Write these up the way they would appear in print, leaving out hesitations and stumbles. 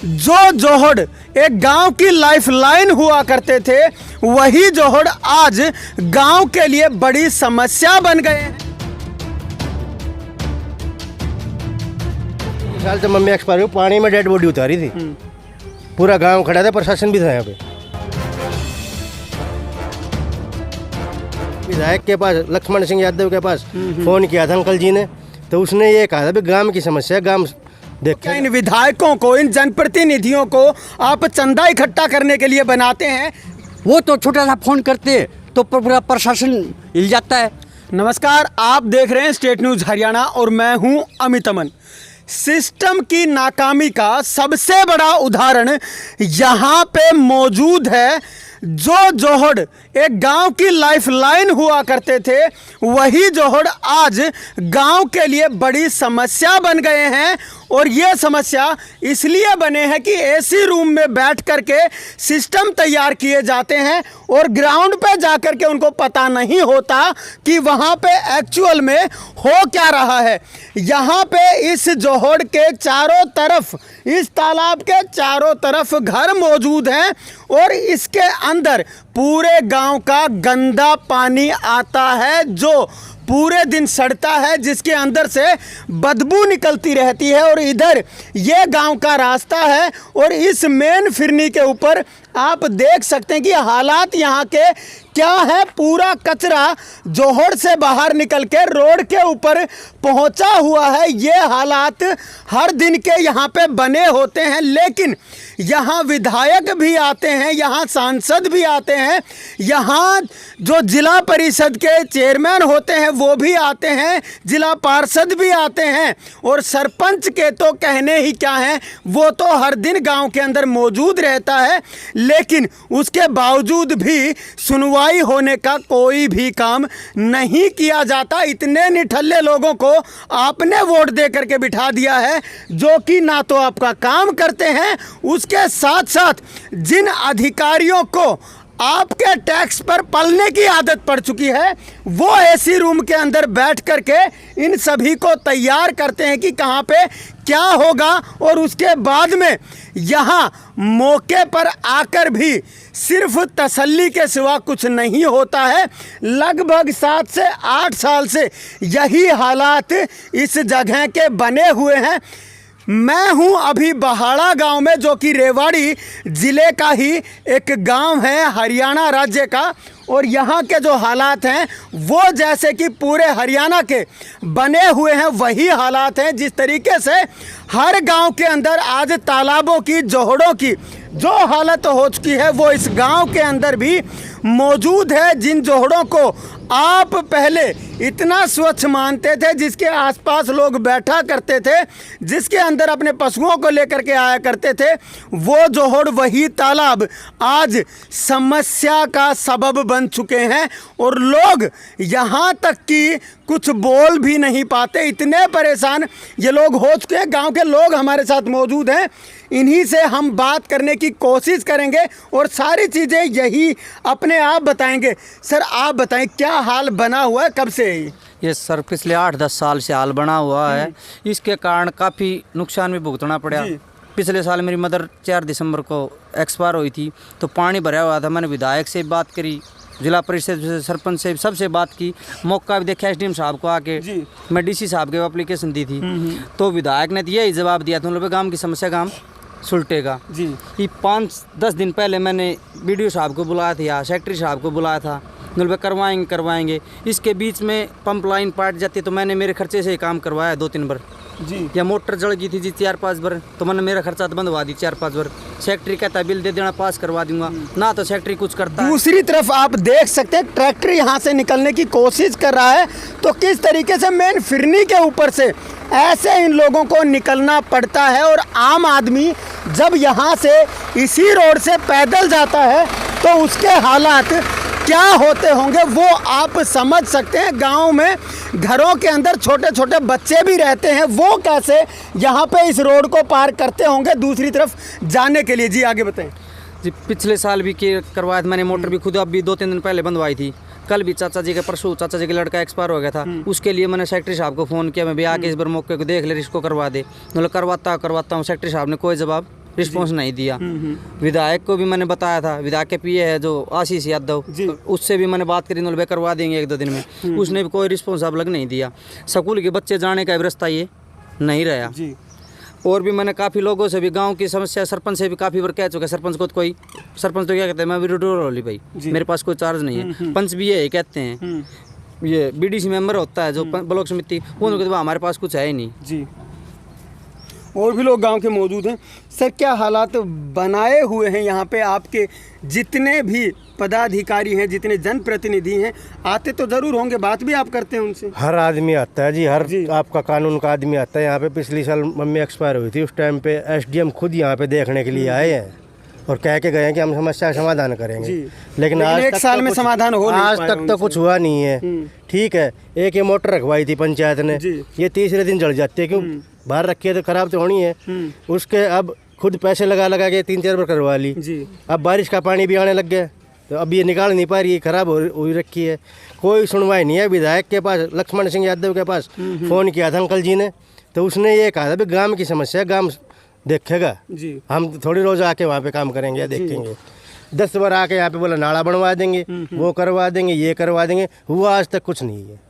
जो जोहड़ एक गांव की लाइफलाइन हुआ करते थे, वही जोहड़ आज गांव के लिए बड़ी समस्या बन गए हैं। साल से मम्मी एक्सपायर हुई, पानी में डेड बॉडी उतारी थी। पूरा गांव खड़ा था, प्रशासन भी था यहाँ पे। विधायक के पास, लक्ष्मण सिंह यादव के पास फोन किया था अंकल जी ने, तो उसने ये कहा था भी गांव की समस्या गांव देख। क्या इन विधायकों को, इन जनप्रतिनिधियों को आप चंदा इकट्ठा करने के लिए बनाते हैं? वो तो छोटा सा फोन करते तो पूरा प्रशासन हिल जाता है। नमस्कार, आप देख रहे हैं स्टेट न्यूज हरियाणा और मैं हूं अमित अमन। सिस्टम की नाकामी का सबसे बड़ा उदाहरण यहाँ पे मौजूद है। जो जोहड़ एक गांव की लाइफलाइन हुआ करते थे, वही जोहड़ आज गांव के लिए बड़ी समस्या बन गए हैं। और ये समस्या इसलिए बने हैं कि एसी रूम में बैठ करके सिस्टम तैयार किए जाते हैं और ग्राउंड पे जाकर के उनको पता नहीं होता कि वहाँ पे एक्चुअल में हो क्या रहा है। यहाँ पे इस जोहड़ के चारों तरफ, इस तालाब के चारों तरफ घर मौजूद हैं और इसके अंदर पूरे गांव का गंदा पानी आता है जो पूरे दिन सड़ता है, जिसके अंदर से बदबू निकलती रहती है। और इधर ये गांव का रास्ता है और इस मेन फिरनी के ऊपर आप देख सकते हैं कि हालात यहाँ के क्या है। पूरा कचरा जोहड़ से बाहर निकल के रोड के ऊपर पहुँचा हुआ है। ये हालात हर दिन के यहाँ पे बने होते हैं, लेकिन यहाँ विधायक भी आते हैं, यहाँ सांसद भी आते हैं, यहाँ जो जिला परिषद के चेयरमैन होते हैं वो भी आते हैं, जिला पार्षद भी आते हैं और सरपंच के तो कहने ही क्या हैं, वो तो हर दिन गांव के अंदर मौजूद रहता है। लेकिन उसके बावजूद भी सुनवाई होने का कोई भी काम नहीं किया जाता। इतने निठल्ले लोगों को आपने वोट दे करके बिठा दिया है जो कि ना तो आपका काम करते हैं, उसके साथ साथ जिन अधिकारियों को आपके टैक्स पर पलने की आदत पड़ चुकी है, वो एसी रूम के अंदर बैठ करके इन सभी को तैयार करते हैं कि कहाँ पे क्या होगा। और उसके बाद में यहाँ मौके पर आकर भी सिर्फ तसल्ली के सिवा कुछ नहीं होता है। लगभग 7 से 8 साल से यही हालात इस जगह के बने हुए हैं। मैं हूं अभी बहाड़ा गांव में, जो कि रेवाड़ी ज़िले का ही एक गांव है हरियाणा राज्य का। और यहाँ के जो हालात हैं वो जैसे कि पूरे हरियाणा के बने हुए हैं वही हालात हैं। जिस तरीके से हर गांव के अंदर आज तालाबों की, जोहड़ों की जो हालत हो चुकी है, वो इस गांव के अंदर भी मौजूद है। जिन जोहड़ों को आप पहले इतना स्वच्छ मानते थे, जिसके आसपास लोग बैठा करते थे, जिसके अंदर अपने पशुओं को लेकर के आया करते थे, वो जोहड़, वही तालाब आज समस्या का सबब बन चुके हैं। और लोग यहाँ तक कि कुछ बोल भी नहीं पाते, इतने परेशान ये लोग हो चुके हैं। गांव के लोग हमारे साथ मौजूद हैं, इन्हीं से हम बात करने की कोशिश करेंगे और सारी चीज़ें यही अपने आप बताएंगे। सर आप बताएं, क्या हाल बना हुआ है, कब से है ये? सर पिछले 8-10 साल से हाल बना हुआ है। इसके कारण काफ़ी नुकसान भी भुगतना पड़ा। पिछले साल मेरी मदर 4 दिसंबर को एक्सपायर हुई थी, तो पानी भरा हुआ था। मैंने विधायक से बात करी, जिला परिषद से, सरपंच से, सबसे बात की। मौका भी देखा एसडीएम साहब को आके, मैं डीसी साहब के एप्लीकेशन दी थी, तो विधायक ने यही जवाब दिया था, उन गांव की समस्या गांव सुलटेगा जी। ये 5-10 दिन पहले मैंने बीडीओ साहब को बुलाया था या सेक्रेटरी साहब को बुलाया था, उन्होंने करवाएंगे। इसके बीच में पंप लाइन पाट जाती है, तो मैंने मेरे खर्चे से ही काम करवाया 2-3 बार जी। या मोटर जल गई थी जी 4-5 बार, तो मैंने मेरा खर्चा तो बंधवा दी 4-5 बार। सेक्रेटरी कहता है बिल दे देना, पास करवा दूंगा ना, तो सेक्रेटरी कुछ करता है। दूसरी तरफ आप देख सकते हैं ट्रैक्टर यहाँ से निकलने की कोशिश कर रहा है, तो किस तरीके से मेन फिरनी के ऊपर से ऐसे इन लोगों को निकलना पड़ता है। और आम आदमी जब यहाँ से इसी रोड से पैदल जाता है तो उसके हालात क्या होते होंगे वो आप समझ सकते हैं। गांव में घरों के अंदर छोटे छोटे बच्चे भी रहते हैं, वो कैसे यहाँ पे इस रोड को पार करते होंगे दूसरी तरफ जाने के लिए। जी आगे बताएं। जी पिछले साल भी करवाया था मैंने, मोटर भी खुद अभी 2-3 दिन पहले बंधवाई थी। कल भी चाचा जी का, परसों चाचा जी का लड़का एक्सपायर हो गया था, उसके लिए मैंने सेक्रेटरी साहब को फ़ोन किया, मैं भी आके इस बार मौके को देख ले, इसको करवा दे। मतलब करवाता हूँ। सेक्रेटरी साहब ने कोई जवाब रिस्पॉन्स नहीं दिया। विधायक को भी मैंने बताया था, विधायक के पीए है जो आशीष यादव, उससे भी मैंने बात करी, वे करवा देंगे 1-2 दिन में। उसने भी कोई रिस्पॉन्स अब लग नहीं दिया। स्कूल के बच्चे जाने का रास्ता ये नहीं रहा। और भी मैंने काफ़ी लोगों से भी गांव की समस्या, सरपंच से भी काफ़ी बार कह चुका। सरपंच को तो कोई, सरपंच तो क्या कहते हैं, मैं विड्रॉल हो ली भाई, मेरे पास कोई चार्ज नहीं है। पंच भी ये कहते हैं, ये बीडीसी मेंबर होता है जो ब्लॉक समिति, उन्होंने कहते हमारे पास कुछ है ही नहीं जी। और भी लोग गांव के मौजूद हैं। सर, क्या हालात बनाए हुए हैं यहाँ पे? आपके जितने भी पदाधिकारी हैं, जितने जनप्रतिनिधि हैं, आते तो ज़रूर होंगे, बात भी आप करते हैं उनसे? हर आदमी आता है जी, हर आपका कानून का आदमी आता है यहाँ पे। पिछली साल मम्मी एक्सपायर हुई थी, उस टाइम पे एसडीएम खुद यहाँ पे देखने के लिए आए हैं और कह के गए हैं कि हम समस्या का समाधान करेंगे। लेकिन आज एक साल में समाधान हो नहीं आज तक तो कुछ हुआ नहीं है। ठीक है, एक ये मोटर रखवाई थी पंचायत ने, ये तीसरे दिन जल जाती है। क्यों? बाहर रखी है तो खराब तो होनी है। उसके अब खुद पैसे लगा लगा के 3-4 बार करवा ली। अब बारिश का पानी भी आने लग गया तो अब ये निकाल नहीं पा रही है, खराब हो रखी है। कोई सुनवाई नहीं है। विधायक के पास, लक्ष्मण सिंह यादव के पास फ़ोन किया था अंकल जी ने, तो उसने ये कहा था भी ग्राम की समस्या गांव देखेगा, हम थोड़ी रोज आके वहाँ पे काम करेंगे या देखेंगे। 10 बार आके यहाँ पे बोला नाला बनवा देंगे, वो करवा देंगे, ये करवा देंगे। हुआ आज तक कुछ नहीं है।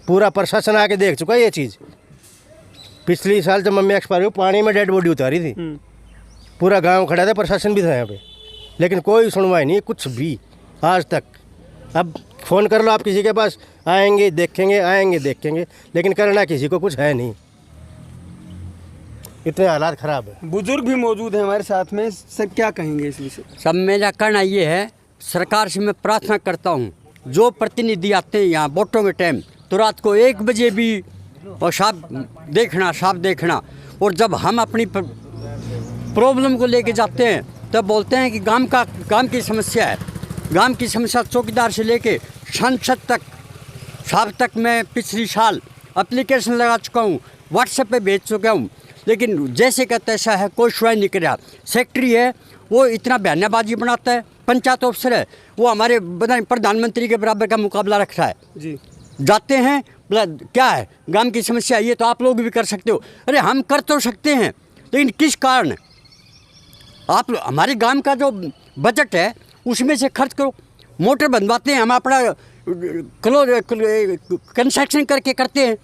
पूरा प्रशासन आके देख चुका है ये चीज़। पिछली साल जब मम्मी एक्सपायर हुई, पानी में डेड बॉडी उतारी थी, पूरा गांव खड़ा था, प्रशासन भी था यहाँ पे, लेकिन कोई सुनवाई नहीं, कुछ भी आज तक। अब फ़ोन कर लो आप किसी के पास, आएंगे देखेंगे, आएंगे देखेंगे, लेकिन करना किसी को कुछ है नहीं। इतने हालात ख़राब है। बुजुर्ग भी मौजूद हैं हमारे साथ में। सर, क्या कहेंगे इस विषय? सब मेरा कहना ये है, सरकार से मैं प्रार्थना करता हूँ, जो प्रतिनिधि आते हैं यहाँ वोटों के टाइम, तो रात को 1 बजे भी और साफ देखना। और जब हम अपनी प्रॉब्लम को लेके जाते हैं तब बोलते हैं कि गांव की समस्या है। गांव की समस्या चौकीदार से लेके सांसद तक, साहब तक मैं पिछली साल एप्लीकेशन लगा चुका हूँ, व्हाट्सएप पे भेज चुका हूँ, लेकिन जैसे का तैसा है, कोई सुनाई नहीं कर रहा। सेक्रेटरी है वो इतना बयानबाजी बनाता है, पंचायत ऑफिसर है वो हमारे प्रधानमंत्री के बराबर का मुकाबला रख रहा है जी। जाते हैं बोला क्या है गांव की समस्या, ये तो आप लोग भी कर सकते हो। अरे हम कर तो सकते हैं, लेकिन किस कारण? आप हमारे गांव का जो बजट है उसमें से खर्च करो। मोटर बनवाते हैं, हम अपना कंस्ट्रक्शन करके करते हैं,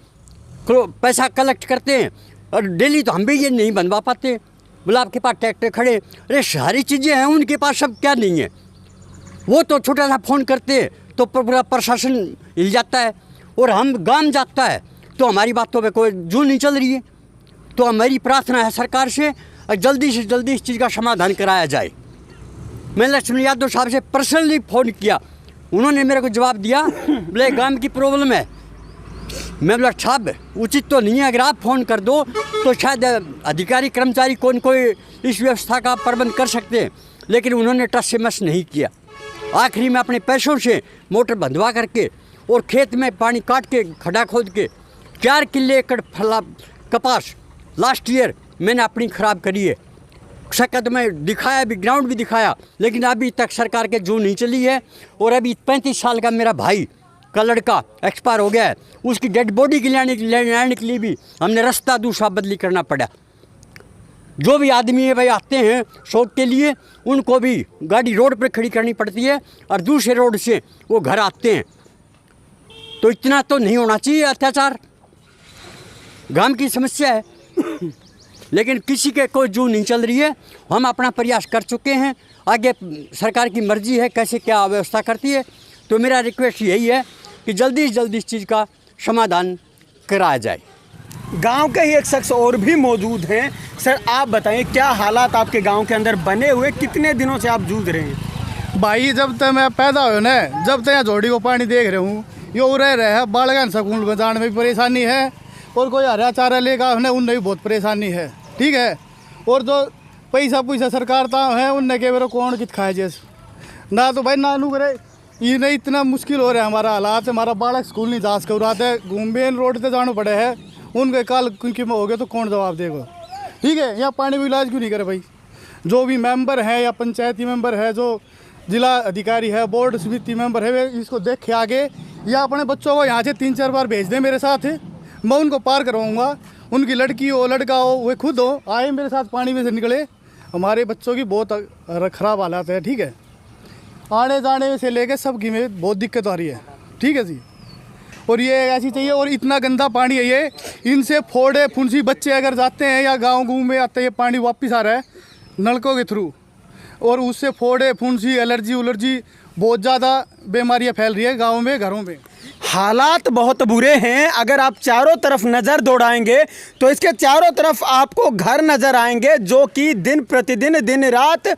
पैसा कलेक्ट करते हैं, और डेली तो हम भी ये नहीं बनवा पाते। बोला आपके पास ट्रैक्टर खड़े, अरे सारी चीज़ें हैं उनके पास, सब क्या नहीं है। वो तो छोटा सा फ़ोन करते हैं तो पूरा प्रशासन हिल जाता है, और हम गांव जाता है तो हमारी बातों पे कोई जू नहीं चल रही है। तो हमारी प्रार्थना है सरकार से जल्दी से जल्दी इस चीज़ का समाधान कराया जाए। मैंने लक्ष्मण यादव साहब से पर्सनली फ़ोन किया, उन्होंने मेरे को जवाब दिया, बोले गांव की प्रॉब्लम है। मैं बोला साहब उचित तो नहीं है, अगर आप फ़ोन कर दो तो शायद अधिकारी कर्मचारी कोई इस व्यवस्था का प्रबंध कर सकते हैं, लेकिन उन्होंने टस से मस नहीं किया। आखिरी में अपने पैसों से मोटर बंधवा करके और खेत में पानी काट के खड्डा खोद के 4 किले एकड़ फला कपास लास्ट ईयर मैंने अपनी ख़राब करी है। शकत में दिखाया भी, ग्राउंड भी दिखाया, लेकिन अभी तक सरकार के जू नहीं चली है। और अभी 35 साल का मेरा भाई का लड़का एक्सपायर हो गया है, उसकी डेड बॉडी के लाने के लिए भी हमने रास्ता दूसरा बदली करना पड़ा। जो भी आदमी है भाई आते हैं शौक के लिए, उनको भी गाड़ी रोड पर खड़ी करनी पड़ती है और दूसरे रोड से वो घर आते हैं। तो इतना तो नहीं होना चाहिए अत्याचार। गांव की समस्या है लेकिन किसी के कोई जू नहीं चल रही है। हम अपना प्रयास कर चुके हैं, आगे सरकार की मर्जी है कैसे क्या व्यवस्था करती है। तो मेरा रिक्वेस्ट यही है कि जल्दी से जल्दी इस चीज़ का समाधान कराया जाए। गांव के ही एक शख्स और भी मौजूद हैं। सर, आप बताएं क्या हालात आपके गांव के अंदर बने हुए, कितने दिनों से आप जूझ रहे हैं? भाई जब तक मैं पैदा हुआ ना, जब तक यहाँ जोड़ी को पानी देख रहे हूँ, यो रह रहे हैं बालगन स्कूल में जाने में भी परेशानी है, और कोई हरा चारा लेगा उन्हें उनमें भी बहुत परेशानी है। ठीक है, और जो पैसा सरकार ता है उनने के बेरो कौन कित खाए जैसे ना, तो भाई नानू करे ये नहीं, इतना मुश्किल हो रहा है हमारा हालात। हमारा बालक स्कूल नहीं जा सक रहा है, मेन रोड पे जाना पड़े है, उनके काल उनकी में हो गए तो कौन जवाब देगा। ठीक है, यहाँ पानी भी इलाज क्यों नहीं करे भाई? जो भी मेंबर है या पंचायती मेंबर है, जो जिला अधिकारी है, बोर्ड समिति मेंबर है, वे इसको देखे आगे या अपने बच्चों को यहाँ से 3-4 बार भेज दें मेरे साथ, मैं उनको पार करवाऊँगा। उनकी लड़की हो लड़का हो वे खुद हो आए मेरे साथ पानी में से निकले, हमारे बच्चों की बहुत ख़राब हालात है। ठीक है, आने जाने से लेके सबकी में बहुत दिक्कत आ रही है। ठीक है जी, और ये ऐसी चाहिए, और इतना गंदा पानी है ये, इनसे फोड़े फुंसी बच्चे अगर जाते हैं या गाँव में आते हैं, पानी वापस आ रहा है नलकों के थ्रू, और उससे फोड़े फुंसी एलर्जी उलर्जी बहुत ज़्यादा बीमारियाँ फैल रही है गाँव में, घरों में। हालात बहुत बुरे हैं। अगर आप चारों तरफ नज़र दौड़ाएंगे तो इसके चारों तरफ आपको घर नज़र आएंगे जो कि दिन प्रतिदिन दिन रात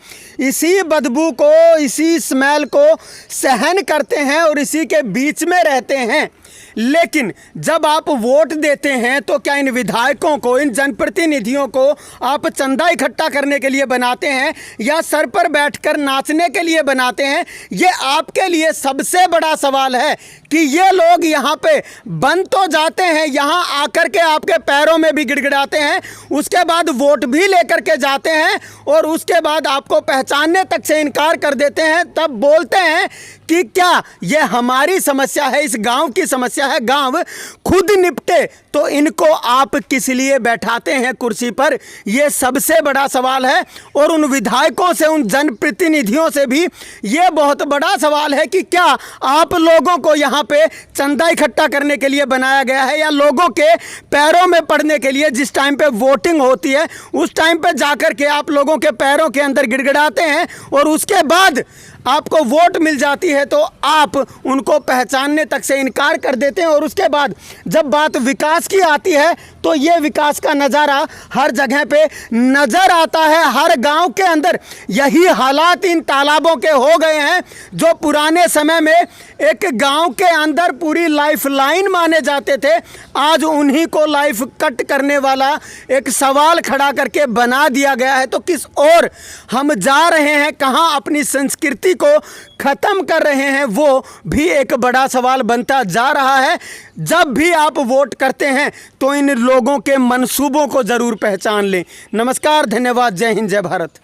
इसी बदबू को, इसी स्मेल को सहन करते हैं और इसी के बीच में रहते हैं। लेकिन जब आप वोट देते हैं तो क्या इन विधायकों को, इन जनप्रतिनिधियों को आप चंदा इकट्ठा करने के लिए बनाते हैं या सर पर बैठकर नाचने के लिए बनाते हैं? ये आपके लिए सबसे बड़ा सवाल है कि ये लोग यहाँ पे बन तो जाते हैं, यहाँ आकर के आपके पैरों में भी गिड़गिड़ाते हैं, उसके बाद वोट भी लेकर के जाते हैं और उसके बाद आपको पहचानने तक से इनकार कर देते हैं। तब बोलते हैं कि क्या ये हमारी समस्या है, इस गांव की समस्या है, गांव खुद निपटे। तो इनको आप किस लिए बैठाते हैं कुर्सी पर? ये सबसे बड़ा सवाल है। और उन विधायकों से, उन जनप्रतिनिधियों से भी ये बहुत बड़ा सवाल है कि क्या आप लोगों को यहाँ पे चंदा इकट्ठा करने के लिए बनाया गया है या लोगों के पैरों में पड़ने के लिए? जिस टाइम पे वोटिंग होती है उस टाइम पे जाकर के आप लोगों के पैरों के अंदर गिड़गिड़ाते हैं और उसके बाद आपको वोट मिल जाती है तो आप उनको पहचानने तक से इनकार कर देते हैं। और उसके बाद जब बात विकास की आती है तो ये विकास का नज़ारा हर जगह पे नज़र आता है, हर गांव के अंदर यही हालात इन तालाबों के हो गए हैं जो पुराने समय में एक गांव के अंदर पूरी लाइफ लाइन माने जाते थे। आज उन्हीं को लाइफ कट करने वाला एक सवाल खड़ा करके बना दिया गया है। तो किस ओर हम जा रहे हैं, कहाँ अपनी संस्कृति को खत्म कर रहे हैं, वो भी एक बड़ा सवाल बनता जा रहा है। जब भी आप वोट करते हैं तो इन लोगों के मंसूबों को ज़रूर पहचान लें। नमस्कार, धन्यवाद, जय हिंद, जय भारत।